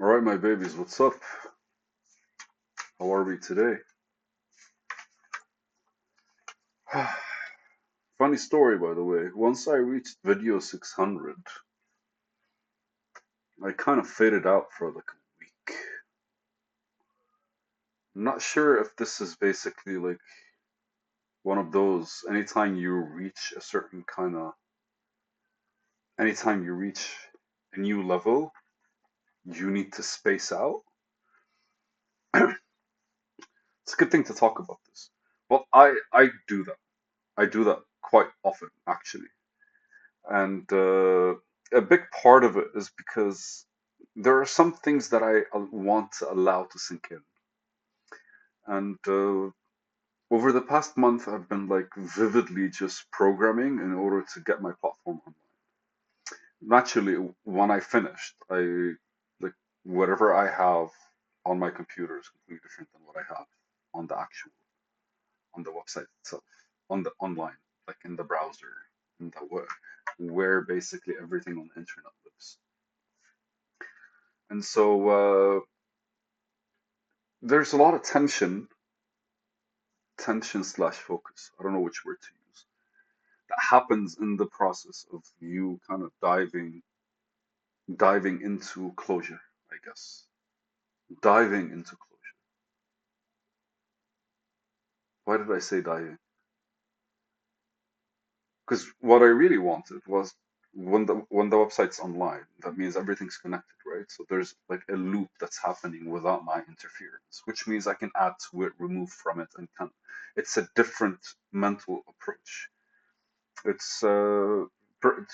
All right, my babies, what's up? How are we today? Funny story, by the way. Once I reached video 600, I kind of faded out for like a week. I'm not sure if this is basically like one of those, anytime you reach a new level, you need to space out. It's a good thing to talk about this. Well, I do that. I do that quite often, actually. And a big part of it is because there are some things that I want to allow to sink in. And over the past month, I've been like vividly just programming in order to get my platform online. Naturally, when I finished, I like whatever I have on my computer is completely different than what I have on the actual on the website itself, on the online, like in the browser, in the web, where basically everything on the internet lives. And so there's a lot of tension slash focus. I don't know which word to use. That happens in the process of you kind of diving into closure, I guess. Diving into closure. Why did I say diving? Because what I really wanted was when the website's online, that means everything's connected, right? So there's like a loop that's happening without my interference, which means I can add to it, remove from it, and can. It's a different mental approach. It's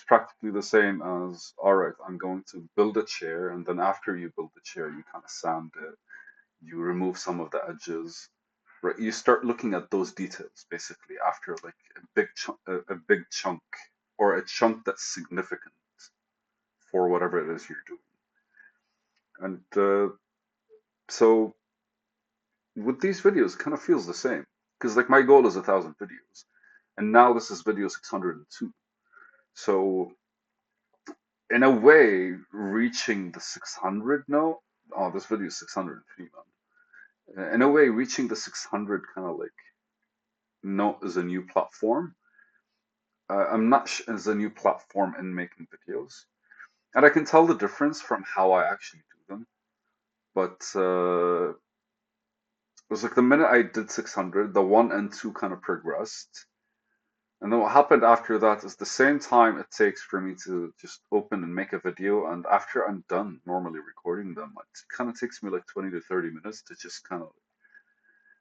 practically the same as, all right, I'm going to build a chair, and then after you build the chair, you kind of sand it, you remove some of the edges, right? You start looking at those details basically after like a big chunk or a chunk that's significant for whatever it is you're doing. And so with these videos, it kind of feels the same because like my goal is 1,000 videos, and now this is video 602. So in a way, reaching the 600 now, oh, this video is 603, man. In a way, reaching the 600 kind of like note is a new platform. I'm not as a new platform in making videos, and I can tell the difference from how I actually do them. But it was like the minute I did 600, the one and two kind of progressed. And then what happened after that is the same time it takes for me to just open and make a video. And after I'm done normally recording them, it kind of takes me like 20 to 30 minutes to just kind of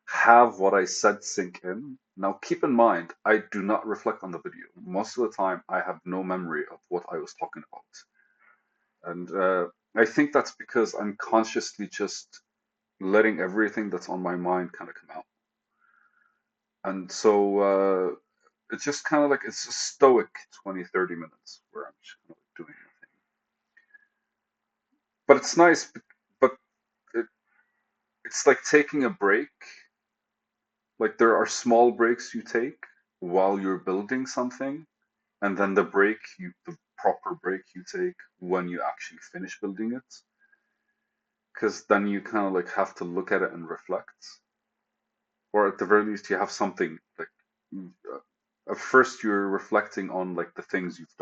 have what I said sink in. Now, keep in mind, I do not reflect on the video. Most of the time, I have no memory of what I was talking about. And I think that's because I'm consciously just letting everything that's on my mind kind of come out. And so it's just kind of like it's a stoic 20, 30 minutes where I'm just kind of like doing nothing. But it's nice, but it, it's like taking a break. Like there are small breaks you take while you're building something, and then the proper break you take when you actually finish building it, because then you kind of like have to look at it and reflect, or at the very least you have something like at first you're reflecting on like the things you've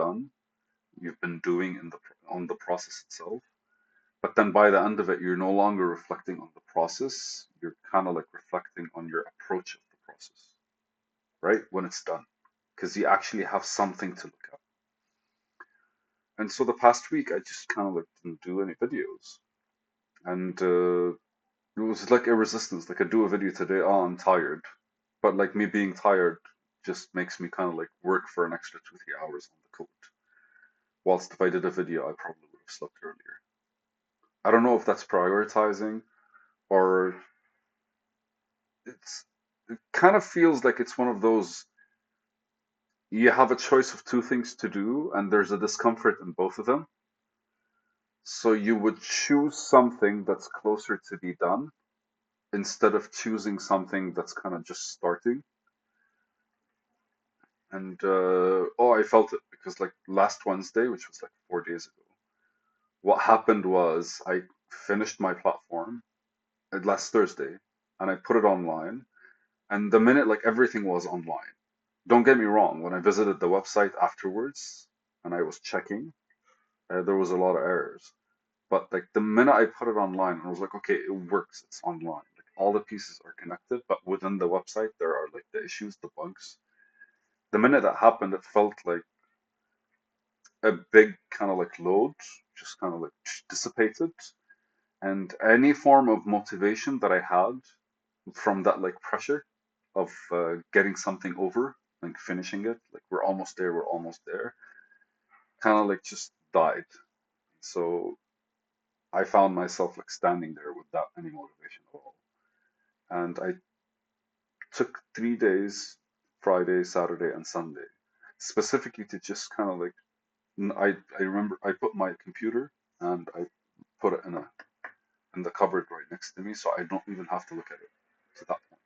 been doing on the process itself. But then by the end of it, you're no longer reflecting on the process. You're kind of like reflecting on your approach of the process, right? When it's done, because you actually have something to look at. And so the past week, I just kind of like didn't do any videos, and it was like a resistance. Like I do a video today, oh, I'm tired, but like me being tired just makes me kind of like work for an extra 2, 3 hours on the code. Whilst if I did a video, I probably would have slept earlier. I don't know if that's prioritizing or it's it kind of feels like it's one of those you have a choice of two things to do and there's a discomfort in both of them. So you would choose something that's closer to be done instead of choosing something that's kind of just starting. And oh, I felt it because like last Wednesday, which was like 4 days ago, what happened was I finished my platform last Thursday, and I put it online. And the minute like everything was online, don't get me wrong, when I visited the website afterwards and I was checking, there was a lot of errors. But like the minute I put it online, I was like, okay, it works. It's online. Like all the pieces are connected, but within the website there are like the issues, the bugs. The minute that happened, it felt like a big kind of like load just kind of like dissipated, and any form of motivation that I had from that like pressure of getting something over, like finishing it, like we're almost there, kind of like just died. So I found myself like standing there without any motivation at all. And I took 3 days, Friday, Saturday, and Sunday, specifically to just kind of like I remember I put my computer and I put it in the cupboard right next to me, so I don't even have to look at it to that point.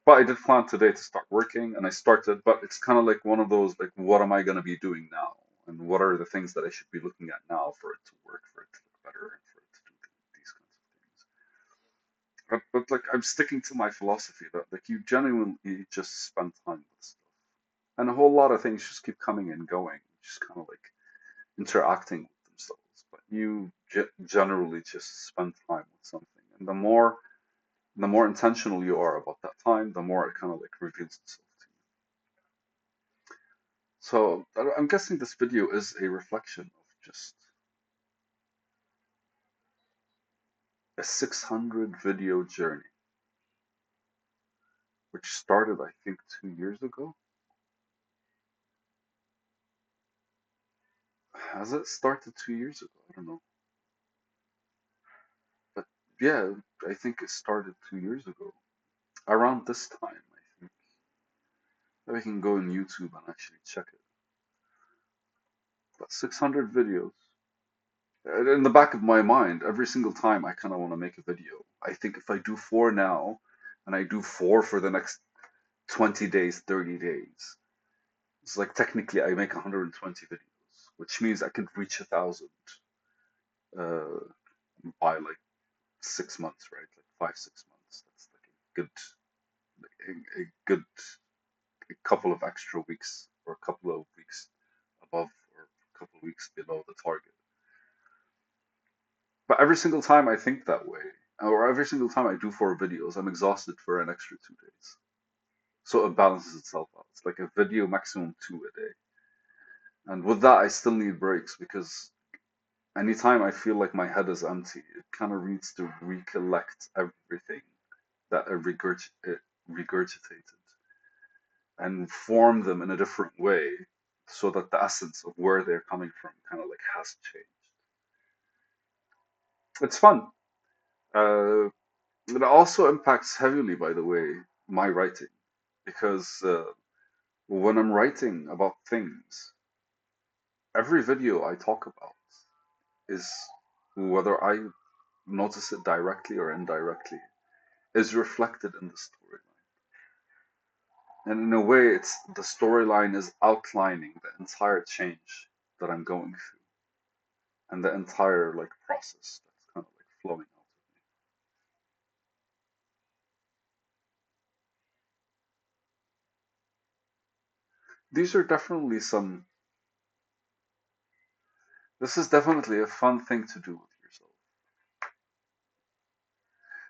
But I did plan today to start working, and I started. But it's kind of like one of those like, what am I going to be doing now, and what are the things that I should be looking at now for it to work, for it to look better, and for it to do these kinds of things. But like I'm sticking to my philosophy that like you genuinely just spend time with stuff, and a whole lot of things just keep coming and going, just kind of like interacting with themselves. But you generally just spend time with something, and the more intentional you are about that time, the more it kind of like reveals itself to you. So I'm guessing this video is a reflection of just a 600 video journey, which started, I think, 2 years ago. Has it started 2 years ago? I don't know. But yeah, I think it started 2 years ago. Around this time, I think. I can go on YouTube and actually check it. But 600 videos. In the back of my mind, every single time I kind of want to make a video, I think if I do four now and I do four for the next 20 days, 30 days, it's like technically I make 120 videos, which means I could reach 1,000 uh, by like 6 months, right? Like 5, 6 months. That's like a good a couple of extra weeks or a couple of weeks above or a couple of weeks below the target. But every single time I think that way, or every single time I do four videos, I'm exhausted for an extra 2 days. So it balances itself out. It's like a video maximum two a day. And with that, I still need breaks because anytime I feel like my head is empty, it kind of needs to recollect everything that it regurgitated and form them in a different way so that the essence of where they're coming from kind of like has changed. It's fun. Uh, it also impacts heavily, by the way, my writing because when I'm writing about things, every video I talk about is, whether I notice it directly or indirectly, is reflected in the storyline. And in a way, it's the storyline is outlining the entire change that I'm going through and the entire like process that's kind of like flowing out of me. These are definitely some. This is definitely a fun thing to do with yourself.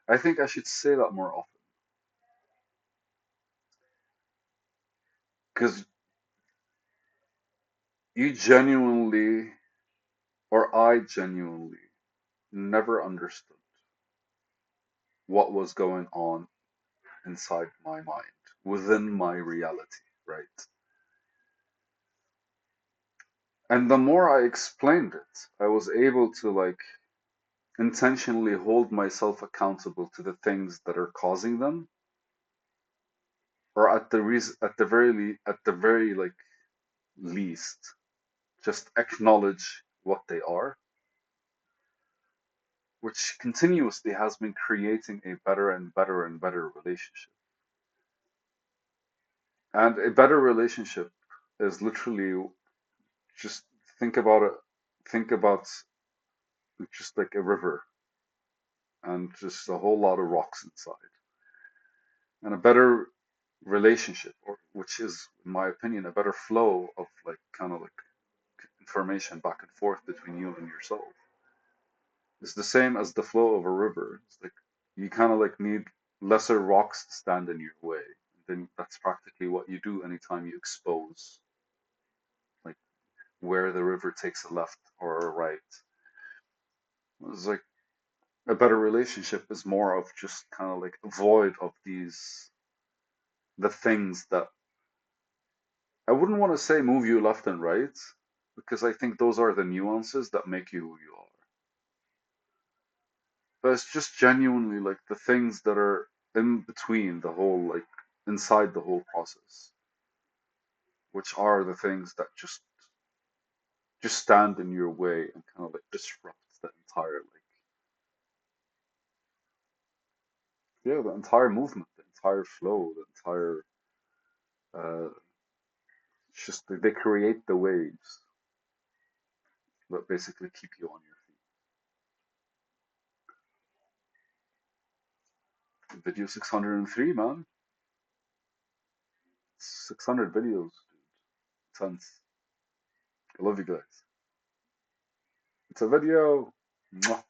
I think I should say that more often because you genuinely, or I genuinely, never understood what was going on inside my mind, within my reality, right? And the more I explained it, I was able to like intentionally hold myself accountable to the things that are causing them, or at the very like least, just acknowledge what they are, which continuously has been creating a better and better and better relationship. And a better relationship is literally just think about it. Think about It's just like a river and just a whole lot of rocks inside. And a better relationship, or which is, in my opinion, a better flow of like kind of like information back and forth between you and yourself. It's the same as the flow of a river. It's like you kind of like need lesser rocks to stand in your way. Then that's practically what you do anytime you expose like where the river takes a left or a right. It's like a better relationship is more of just kind of like void of these the things that I wouldn't want to say move you left and right because I think those are the nuances that make you who you are. But it's just genuinely like the things that are in between the whole, like inside the whole process, which are the things that just stand in your way and kind of like disrupt the entire like yeah, the entire movement, the entire flow, the entire it's just they create the waves that basically keep you on your feet. Video 603, man. 600 videos, dude. Tons. I love you guys. It's a video. Mwah.